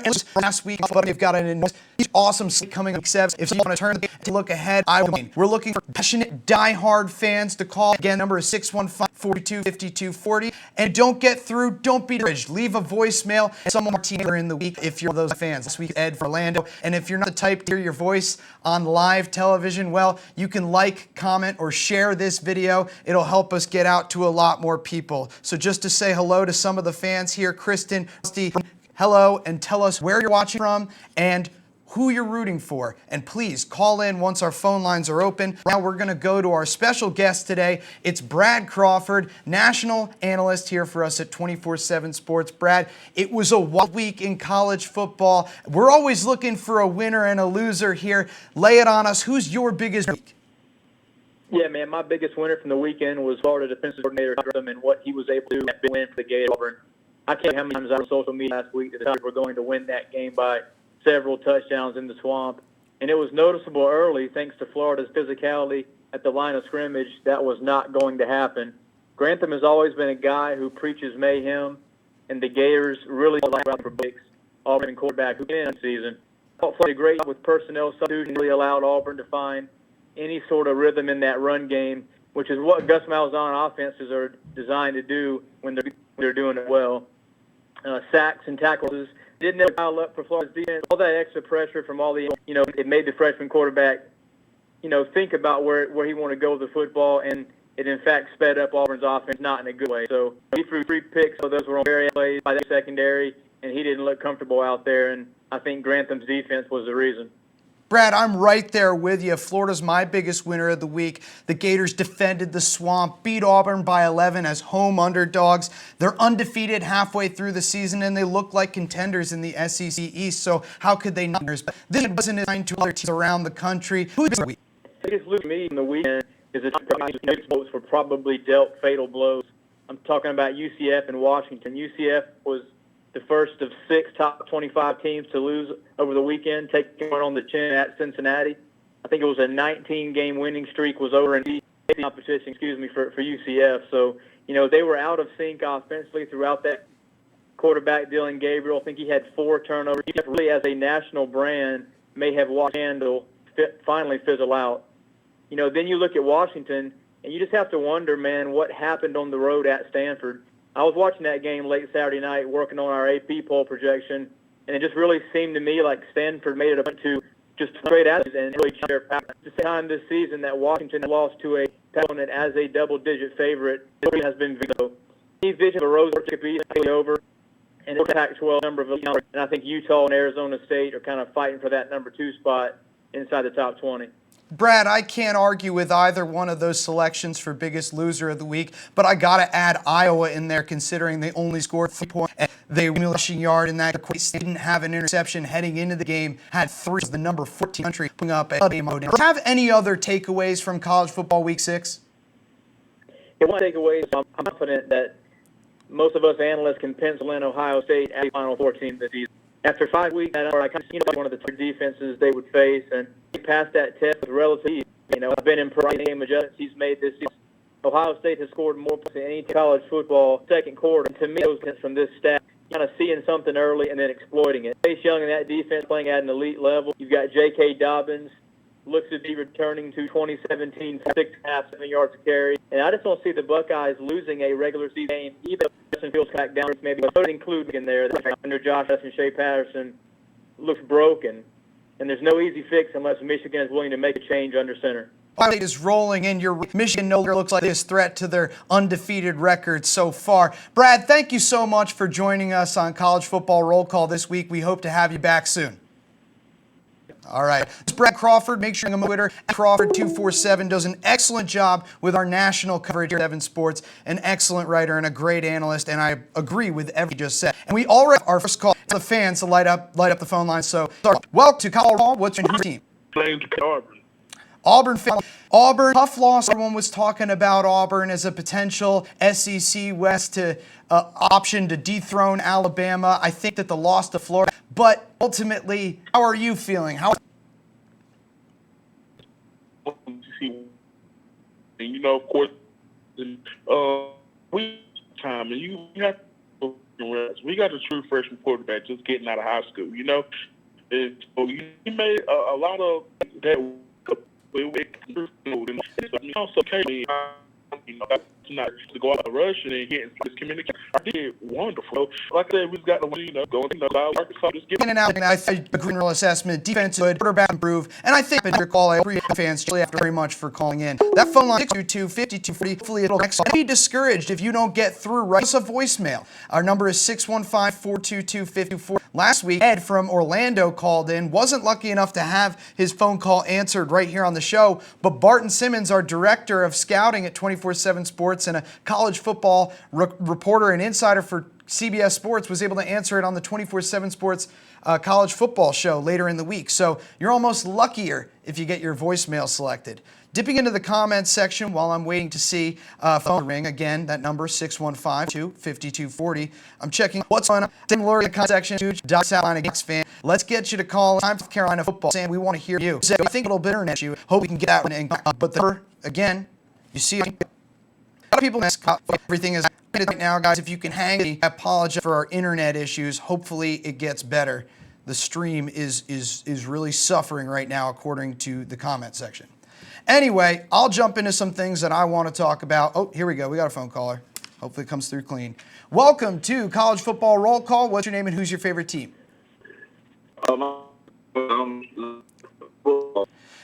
And last week, but we've got an awesome slate coming up. If you want to turn to look ahead, we're looking for passionate, die-hard fans to call. Again, number is 615-425240. And don't get through, don't be discouraged. Leave a voicemail, and some of our team are in the week if you're one of those fans. This week, Ed from Orlando. And if you're not the type to hear your voice on live television, well, you can like, comment, or share this video. It'll help us get out to a lot more people. So just to say hello to some of the fans here, Kristen, Rusty, hello, and tell us where you're watching from and who you're rooting for. And please call in once our phone lines are open. Now we're going to go to our special guest today. It's Brad Crawford, national analyst here for us at 247 Sports. Brad, it was a wild week in college football. We're always looking for a winner and a loser here. Lay it on us. Who's your biggest week? Yeah, man, my biggest winner from the weekend was Florida defensive coordinator Grantham and what he was able to do to win for the Gators. I can't tell you how many times I was on social media last week that the Tigers were going to win that game by several touchdowns in the swamp. And it was noticeable early, thanks to Florida's physicality at the line of scrimmage, that was not going to happen. Grantham has always been a guy who preaches mayhem, and the Gators really like for Bix, Auburn quarterback who came in the season. Florida did great with personnel substitution, really allowed Auburn to find any sort of rhythm in that run game, which is what Gus Malzahn offenses are designed to do when they're doing it well. Sacks and tackles didn't ever pile up for Florida's defense. All that extra pressure from all the, it made the freshman quarterback, think about where he wanted to go with the football, and it in fact sped up Auburn's offense, not in a good way. So he threw 3 picks, so those were on very plays by the secondary, and he didn't look comfortable out there, and I think Grantham's defense was the reason. Brad, I'm right there with you. Florida's my biggest winner of the week. The Gators defended the swamp, beat Auburn by 11 as home underdogs. They're undefeated halfway through the season, and they look like contenders in the SEC East, so how could they not? But this wasn't as to other teams around the country. Who's the week? The biggest loser to me in the weekend is the votes were probably dealt fatal blows. I'm talking about UCF and Washington. UCF was the first of 6 top 25 teams to lose over the weekend, taking one on the chin at Cincinnati. I think it was a 19-game winning streak was over in the competition, for UCF. So, they were out of sync offensively throughout that quarterback, Dylan Gabriel. I think he had 4 turnovers. He really, as a national brand, may have watched handle finally fizzle out. Then you look at Washington, and you just have to wonder, man, what happened on the road at Stanford. I was watching that game late Saturday night, working on our AP poll projection, and it just really seemed to me like Stanford made it up to just straight at it and really change their path. It's the time this season that Washington lost to a opponent as a double-digit favorite. It really has been Vito. Any vision of a Rose could be over, and it's a Pac-12 number of, and I think Utah and Arizona State are kind of fighting for that number 2 spot inside the top 20. Brad, I can't argue with either one of those selections for biggest loser of the week, but I got to add Iowa in there considering they only scored 3 points. They were rushing yard in that. They didn't have an interception heading into the game, had 3, the number 14 country, putting up a game. Do you have any other takeaways from college football week 6? One takeaway is I'm confident that most of us analysts can pencil in Ohio State as the Final Four team this season. After 5 weeks, I kind of one of the top defenses they would face, and he passed that test with relatively ease. I've been impressed with the game adjustments he's made this season. Ohio State has scored more points than any college football second quarter. And to me, those from this stat, kind of seeing something early and then exploiting it. Chase Young in that defense playing at an elite level. You've got J.K. Dobbins, looks to be returning to 2017, 6.5, 7 yards a carry. And I just don't see the Buckeyes losing a regular season game, even if Justin Fields back down. Maybe include in there under Josh Allen and Shea Patterson looks broken. And there's no easy fix unless Michigan is willing to make a change under center. Ohio State is rolling in. Michigan no longer looks like this threat to their undefeated record so far. Brad, thank you so much for joining us on College Football Roll Call this week. We hope to have you back soon. All right. It's Brad Crawford. Make sure you're on Twitter. Crawford247 does an excellent job with our national coverage here at 7 Sports. An excellent writer and a great analyst, and I agree with everything you just said. And we already have our first call to the fans to light up the phone line. So, welcome to College Football. What's your team? Auburn. Tough loss. Everyone was talking about Auburn as a potential SEC West option to dethrone Alabama. I think that the loss to Florida. But ultimately, how are you feeling? Of course, we time and you have to We got a true freshman quarterback just getting out of high school. So he made a lot of that. Also, occasionally, not to go out rushing and getting this communication. I did wonderful. Like I said, we've got to going Arkansas just get in and out. And I agree with real assessment. Defense good, quarterback improve, and I think your call. I agree with fans. Really, after very much for calling in. That phone line 622-5240. Hopefully, it'll next. Don't be discouraged if you don't get through. Write us a voicemail. Our number is 615-422-5240. Last week, Ed from Orlando called in. Wasn't lucky enough to have his phone call answered right here on the show, but Barton Simmons, our director of scouting at 247 Sports and a college football reporter and insider for CBS Sports, was able to answer it on the 247 Sports college football show later in the week. So you're almost luckier if you get your voicemail selected. Dipping into the comments section while I'm waiting to see phone ring. Again, that number 615-252-40. I'm checking what's on. Tim Lurie in the comment section. Huge South Carolina Knicks fan. Let's get you to call. Time for Carolina football. Sam, we want to hear you. So I think it'll be an internet issue. Hope we can get that one in. But the number, again, you see a lot of people ask everything is right now, guys. If you can hang me, I apologize for our internet issues. Hopefully it gets better. The stream is really suffering right now, according to the comment section. Anyway, I'll jump into some things that I want to talk about. Oh, here we go. We got a phone caller. Hopefully it comes through clean. Welcome to College Football Roll Call. What's your name and who's your favorite team?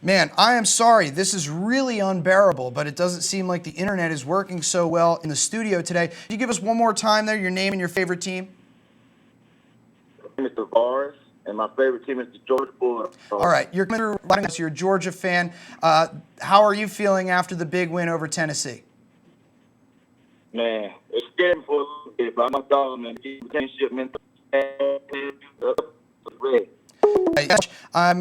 Man, I am sorry. This is really unbearable, but it doesn't seem like the internet is working so well in the studio today. Can you give us one more time there, your name and your favorite team? Mr. Vars, and my favorite team is the Georgia Bulldogs. All right, you're coming through letting us. You're a Georgia fan. How are you feeling after the big win over Tennessee? Man, it's scary for a little bit, but I'm a dog, man. Championship mental. I'm,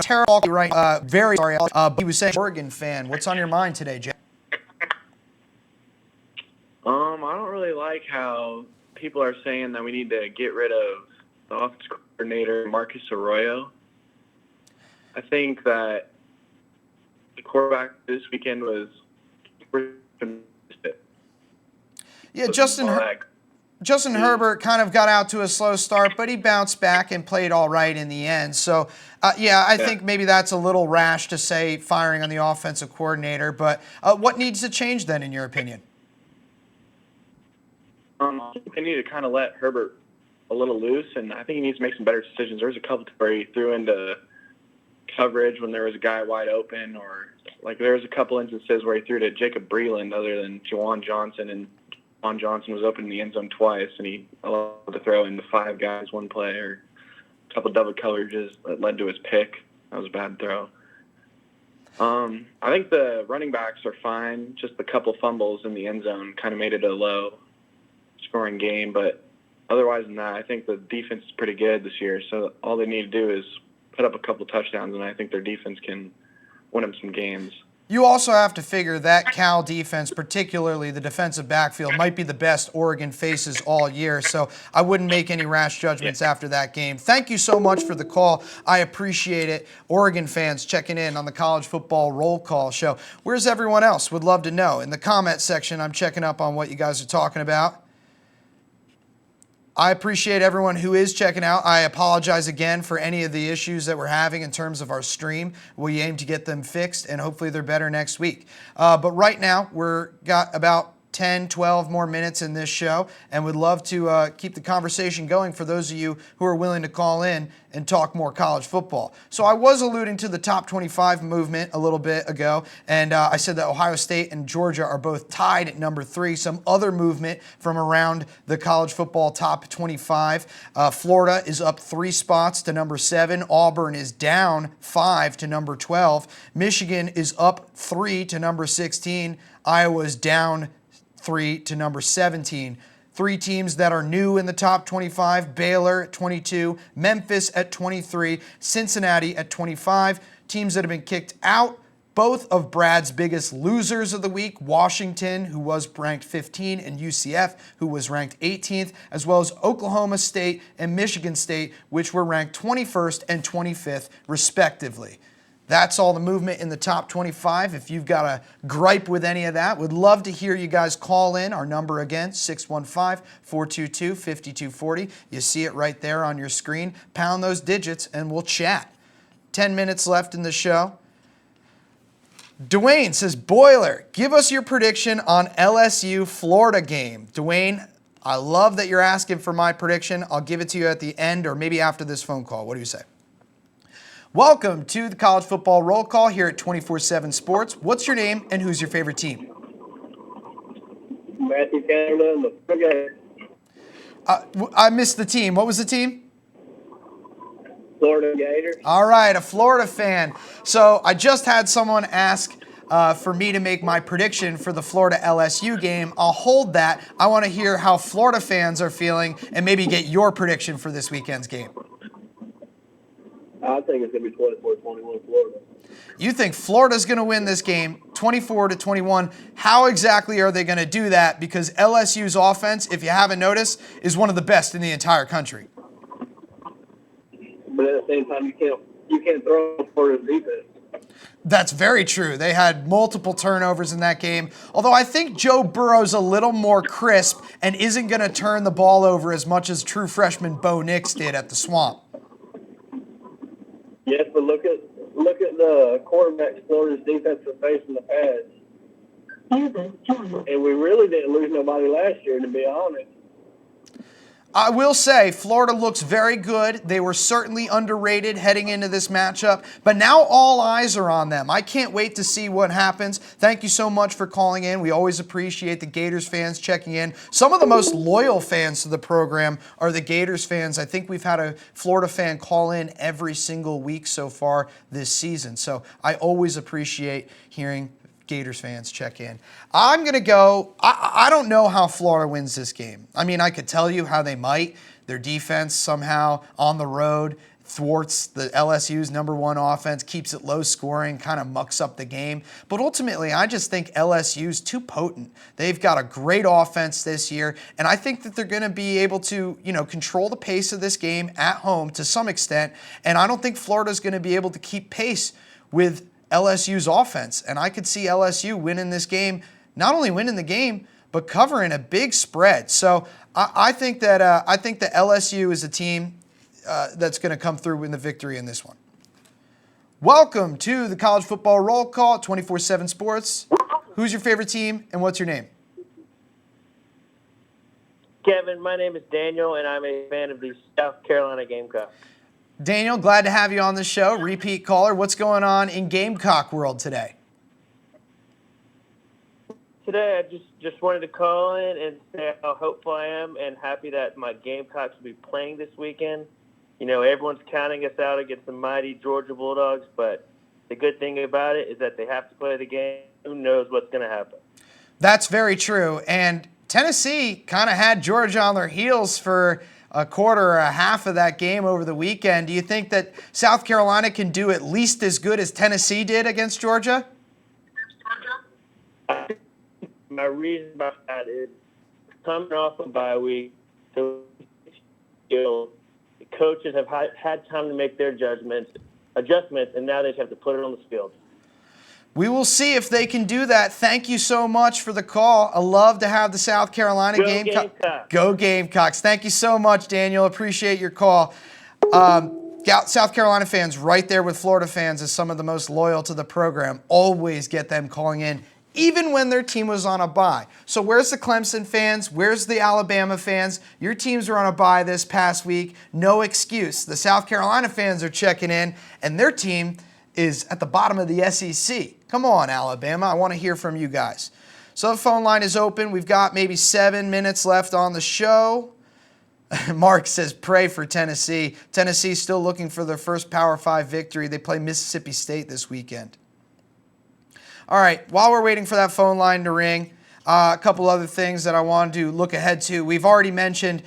terrible, right? Very sorry. He was saying Oregon fan. What's on your mind today, Jay? I don't really like how people are saying that we need to get rid of the offense coordinator, Marcus Arroyo. I think that the quarterback this weekend was Justin Herbert kind of got out to a slow start, but he bounced back and played all right in the end. So, I think maybe that's a little rash to say firing on the offensive coordinator. But what needs to change then, in your opinion? They need to kind of let Herbert a little loose, and I think he needs to make some better decisions. There was a couple where he threw into coverage when there was a guy wide open, or like there was a couple instances where he threw to Jacob Breland other than Juwan Johnson, and Juwan Johnson was open in the end zone twice, and he allowed to throw into 5 guys one play, or a couple double coverages that led to his pick. That was a bad throw. I think the running backs are fine. Just a couple fumbles in the end zone kind of made it a low-scoring game, but otherwise than that, I think the defense is pretty good this year. So all they need to do is put up a couple touchdowns, and I think their defense can win them some games. You also have to figure that Cal defense, particularly the defensive backfield, might be the best Oregon faces all year. So I wouldn't make any rash judgments after that game. Thank you so much for the call. I appreciate it. Oregon fans checking in on the College Football Roll Call show. Where's everyone else? Would love to know. In the comment section, I'm checking up on what you guys are talking about. I appreciate everyone who is checking out. I apologize again for any of the issues that we're having in terms of our stream. We aim to get them fixed, and hopefully they're better next week. But right now, we're got about 10, 12 more minutes in this show, and would love to keep the conversation going for those of you who are willing to call in and talk more college football. So I was alluding to the top 25 movement a little bit ago, and I said that Ohio State and Georgia are both tied at number 3. Some other movement from around the college football top 25. Florida is up 3 spots to number 7. Auburn is down 5 to number 12. Michigan is up 3 to number 16. Iowa is down 3 to number 17. 3 teams that are new in the top 25, Baylor at 22, Memphis at 23, Cincinnati at 25. Teams that have been kicked out, both of Brad's biggest losers of the week, Washington, who was ranked 15, and UCF, who was ranked 18th, as well as Oklahoma State and Michigan State, which were ranked 21st and 25th, respectively. That's all the movement in the top 25. If you've got a gripe with any of that, would love to hear you guys call in. Our number again, 615-422-5240. You see it right there on your screen. Pound those digits and we'll chat. 10 minutes left in the show. Dwayne says, Boiler, give us your prediction on LSU Florida game. Dwayne, I love that you're asking for my prediction. I'll give it to you at the end or maybe after this phone call. What do you say? Welcome to the College Football Roll Call here at 247Sports. What's your name and who's your favorite team? Matthew Canada and the Florida. I missed the team. What was the team? Florida Gators. All right, a Florida fan. So I just had someone ask for me to make my prediction for the Florida LSU game. I'll hold that. I want to hear how Florida fans are feeling and maybe get your prediction for this weekend's game. I think it's going to be 24-21 Florida. You think Florida's going to win this game 24-21. How exactly are they going to do that? Because LSU's offense, if you haven't noticed, is one of the best in the entire country. But at the same time, you can't throw Florida's defense. That's very true. They had multiple turnovers in that game. Although I think Joe Burrow's a little more crisp and isn't going to turn the ball over as much as true freshman Bo Nix did at the Swamp. Yes, but look at the quarterbacks Florida's defense was facing the pads. And we really didn't lose nobody last year, to be honest. I will say Florida looks very good. They were certainly underrated heading into this matchup, but now all eyes are on them. I can't wait to see what happens. Thank you so much for calling in. We always appreciate the Gators fans checking in. Some of the most loyal fans to the program are the Gators fans. I think we've had a Florida fan call in every single week so far this season, so I always appreciate hearing Gators fans check in. I'm going to go, I don't know how Florida wins this game. I mean, I could tell you how they might. Their defense somehow on the road thwarts the LSU's number one offense, keeps it low scoring, kind of mucks up the game. But ultimately, I just think LSU's too potent. They've got a great offense this year, and I think that they're going to be able to, control the pace of this game at home to some extent, and I don't think Florida's going to be able to keep pace with LSU's offense, and I could see LSU winning this game, not only winning the game, but covering a big spread. So I think that LSU is a team that's going to come through with the victory in this one. Welcome to the College Football Roll Call at 247 Sports. Who's your favorite team, and what's your name? Kevin, my name is Daniel, and I'm a fan of the South Carolina Gamecocks. Daniel, glad to have you on the show. Repeat caller. What's going on in Gamecock world today? Today, I just wanted to call in and say how hopeful I am and happy that my Gamecocks will be playing this weekend. Everyone's counting us out against the mighty Georgia Bulldogs, but the good thing about it is that they have to play the game. Who knows what's going to happen? That's very true. And Tennessee kind of had Georgia on their heels for a quarter or a half of that game over the weekend. Do you think that South Carolina can do at least as good as Tennessee did against Georgia? My reason about that is coming off a bye week, so the coaches have had time to make their adjustments, and now they just have to put it on the field. We will see if they can do that. Thank you so much for the call. I love to have the South Carolina Gamecocks. Go Gamecocks. Thank you so much, Daniel. Appreciate your call. South Carolina fans right there with Florida fans as some of the most loyal to the program. Always get them calling in, even when their team was on a bye. So where's the Clemson fans? Where's the Alabama fans? Your teams were on a bye this past week. No excuse. The South Carolina fans are checking in, and their team is at the bottom of the SEC. Come on, Alabama. I want to hear from you guys. So the phone line is open. We've got maybe 7 minutes left on the show. Mark says, pray for Tennessee. Tennessee's still looking for their first Power 5 victory. They play Mississippi State this weekend. All right, while we're waiting for that phone line to ring, A couple other things that I wanted to look ahead to. We've already mentioned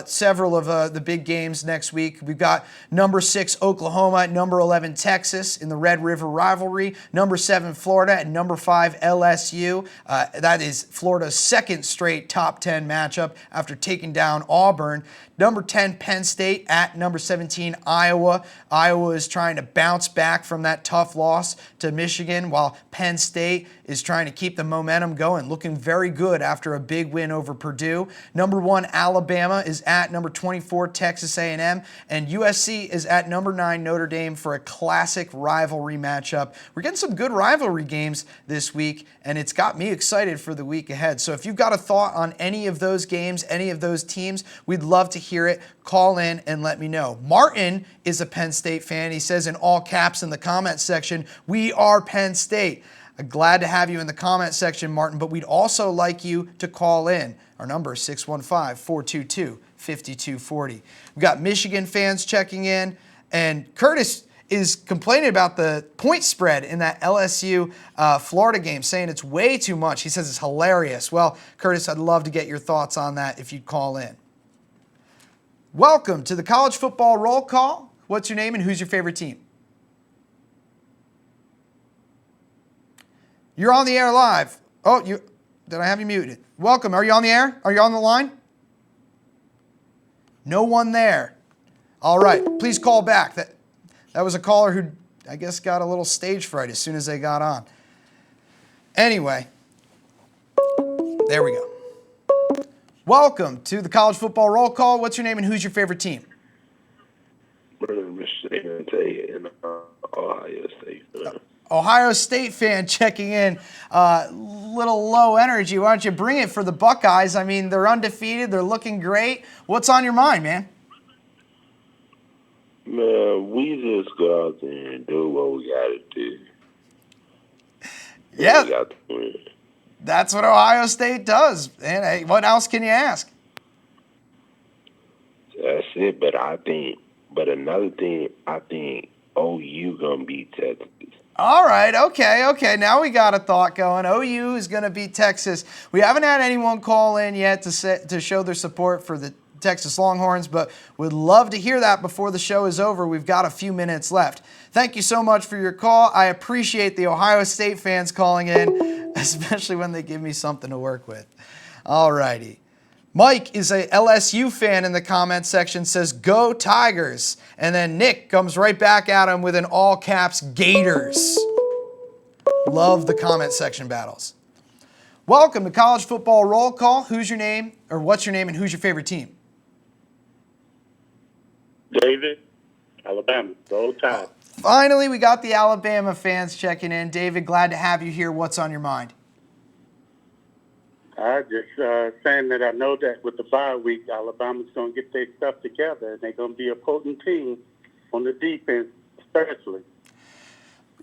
several of the big games next week. We've got number 6 Oklahoma, number 11 Texas in the Red River rivalry, number 7 Florida, and number 5 LSU. That is Florida's second straight top 10 matchup after taking down Auburn. Number 10 Penn State at number 17 Iowa. Iowa is trying to bounce back from that tough loss to Michigan, while Penn State is trying to keep the momentum going, looking very good after a big win over Purdue. Number 1 Alabama is at number 24 Texas A&M, and USC is at number 9 Notre Dame for a classic rivalry matchup. We're getting some good rivalry games this week, and it's got me excited for the week ahead. So if you've got a thought on any of those games, any of those teams, we'd love to hear it. Call in and let me know. Martin is a Penn State fan. He says in all caps in the comment section, "We are Penn State." I'm glad to have you in the comment section, Martin, but we'd also like you to call in. Our number is 615-422-5240. We've got Michigan fans checking in, and Curtis is complaining about the point spread in that LSU Florida game, saying it's way too much. He says it's hilarious. Well, Curtis, I'd love to get your thoughts on that if you'd call in. Welcome to the College Football Roll Call. What's your name and who's your favorite team? You're on the air live. Oh, did I have you muted? Welcome. Are you on the air? Are you on the line? No one there. All right. Please call back. That was a caller who, I guess, got a little stage fright as soon as they got on. Anyway, there we go. Welcome to the College Football Roll Call. What's your name and who's your favorite team? Michigan and Ohio State. Ohio State fan checking in. Little low energy. Why don't you bring it for the Buckeyes? I mean, they're undefeated. They're looking great. What's on your mind, man? Man, we just go out there and do what we got to do. Yeah. We got to win. That's what Ohio State does. And hey, what else can you ask? That's it. But another thing, I think OU gonna beat Texas. All right, okay. Now we got a thought going. OU is going to beat Texas. We haven't had anyone call in yet to show their support for the Texas Longhorns, but would love to hear that before the show is over. We've got a few minutes left. Thank you so much for your call. I appreciate the Ohio State fans calling in, especially when they give me something to work with. All righty. Mike is a LSU fan in the comment section, says, "Go Tigers." And then Nick comes right back at him with an all caps Gators. Love the comment section battles. Welcome to College Football Roll Call. Who's your name, or what's your name, and who's your favorite team? David, Alabama, Roll Tide. Finally, we got the Alabama fans checking in. David, glad to have you here. What's on your mind? I just saying that I know that with the bye week, Alabama's going to get their stuff together, and they're going to be a potent team on the defense, especially.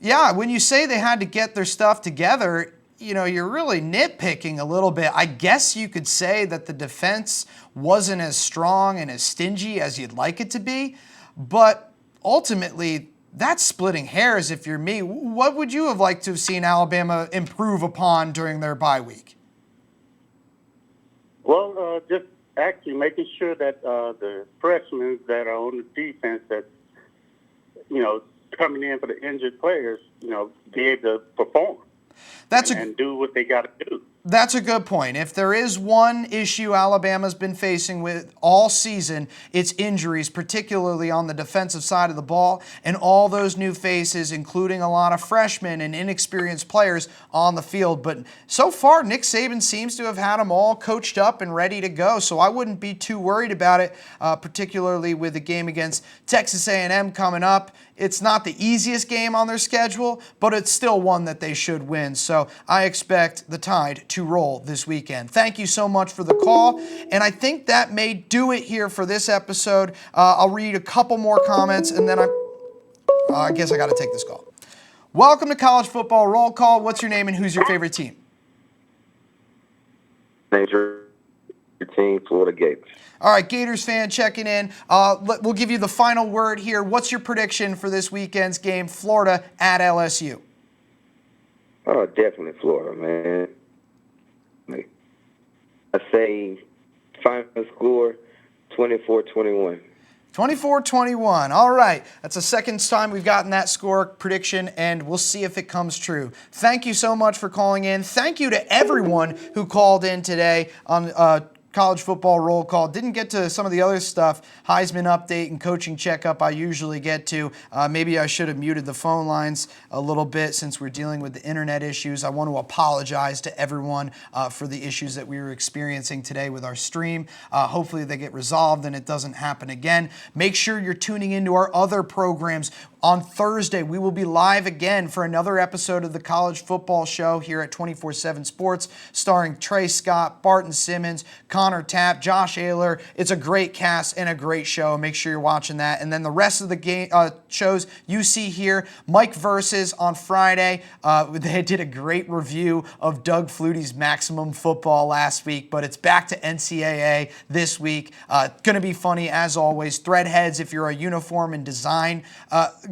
Yeah, when you say they had to get their stuff together, you know, you're really nitpicking a little bit. I guess you could say that the defense wasn't as strong and as stingy as you'd like it to be, but ultimately, that's splitting hairs if you're me. What would you have liked to have seen Alabama improve upon during their bye week? Well, just actually making sure that the freshmen that are on the defense that, you know, coming in for the injured players, you know, be able to perform and do what they got to do. That's a good point. If there is one issue Alabama's been facing with all season, it's injuries, particularly on the defensive side of the ball, and all those new faces, including a lot of freshmen and inexperienced players on the field. But so far, Nick Saban seems to have had them all coached up and ready to go, so I wouldn't be too worried about it, particularly with the game against Texas A&M coming up. It's not the easiest game on their schedule, but it's still one that they should win. So I expect the Tide to roll this weekend. Thank you so much for the call. And I think that may do it here for this episode. I'll read a couple more comments, and then I guess I got to take this call. Welcome to College Football Roll Call. What's your name and who's your favorite team? Major team, Florida Gators. All right, Gators fan checking in. We'll give you the final word here. What's your prediction for this weekend's game, Florida at LSU? Oh, definitely Florida, man. I say final score 24-21. 24-21. All right. That's the second time we've gotten that score prediction, and we'll see if it comes true. Thank you so much for calling in. Thank you to everyone who called in today on College Football Roll Call. Didn't get to some of the other stuff, Heisman update and coaching checkup I usually get to. Maybe I should have muted the phone lines a little bit since we're dealing with the internet issues. I want to apologize to everyone for the issues that we were experiencing today with our stream. Hopefully they get resolved and it doesn't happen again. Make sure you're tuning into our other programs. On Thursday, we will be live again for another episode of the College Football Show here at 247 Sports, starring Trey Scott, Barton Simmons, Connor Tapp, Josh Ayler. It's a great cast and a great show. Make sure you're watching that. And then the rest of the game shows you see here, Mike Versus on Friday. They did a great review of Doug Flutie's Maximum Football last week, but it's back to NCAA this week. Going to be funny as always. Threadheads, if you're a uniform and design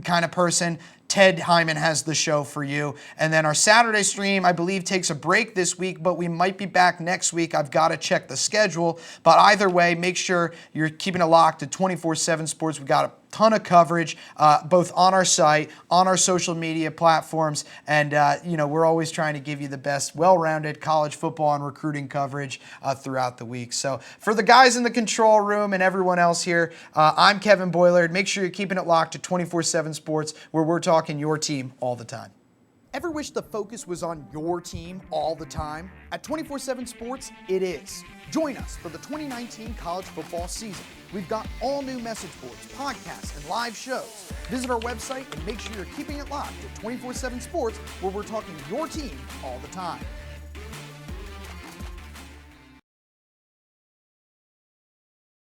kind of person, Ted Hyman has the show for you. And then our Saturday stream, I believe, takes a break this week, but we might be back next week. I've got to check the schedule. But either way, make sure you're keeping it locked to 247 Sports. We've got a ton of coverage, both on our site, on our social media platforms, and we're always trying to give you the best well-rounded college football and recruiting coverage throughout the week. So for the guys in the control room and everyone else here, I'm Kevin Boilard. Make sure you're keeping it locked to 247 Sports, where we're talking your team all the time. Ever wish the focus was on your team all the time? At 247 Sports, it is. Join us for the 2019 college football season. We've got all new message boards, podcasts, and live shows. Visit our website and make sure you're keeping it locked at 247 Sports, where we're talking your team all the time.